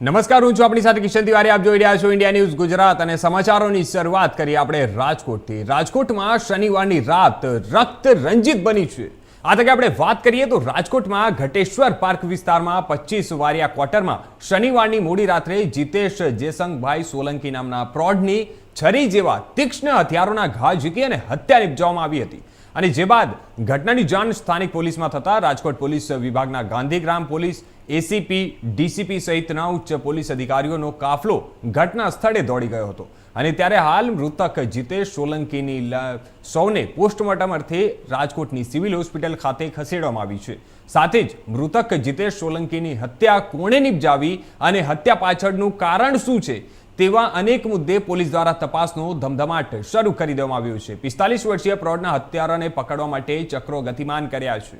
નમસ્કાર, હું છું આપણી સાથે કિશન તિવારી. આપ જોઈ રહ્યા છો ઇન્ડિયા ન્યૂઝ ગુજરાત અને સમાચારોની શરૂઆત કરીએ આપણે રાજકોટથી. રાજકોટમાં શનિવારની રાત રક્ત રંજિત બની છે. આ તકે આપણે વાત કરીએ તો રાજકોટમાં ઘટેશ્વર પાર્ક વિસ્તારમાં 25 વારિયા ક્વાર્ટરમાં શનિવારની મોડી રાત્રે જીતેશ જેસંગભાઈ સોલંકી નામના પ્રૌઢની છરી જેવા તીક્ષ્ણ હથિયારોના ઘા ઝીકી અને હત્યા નિપજાવવામાં આવી હતી. અને જે બાદ ઘટનાની જાણ સ્થાનિક પોલીસમાં થતા રાજકોટ પોલીસ વિભાગના ગાંધીગ્રામ પોલીસ, એસીપી, ડીસીપી સહિતના ઉચ્ચ પોલીસ અધિકારીઓનો કાફલો ઘટના સ્થળે દોડી ગયો હતો. અને ત્યારે હાલ મૃતક જીતેશ સોલંકીની સૌને પોસ્ટમોર્ટમ અર્થે રાજકોટની સિવિલ હોસ્પિટલ ખાતે ખસેડવામાં આવી છે. સાથે જ મૃતક જીતેશ સોલંકીની હત્યા કોણે નિપજાવી અને હત્યા પાછળનું કારણ શું છે તેવા અનેક મુદ્દે પોલીસ દ્વારા તપાસનો ધમધમાટ શરૂ કરી દેવામાં આવ્યો છે. 45 વર્ષીય પ્રૌઢના હત્યારાને પકડવા માટે ચક્રો ગતિમાન કર્યા છે.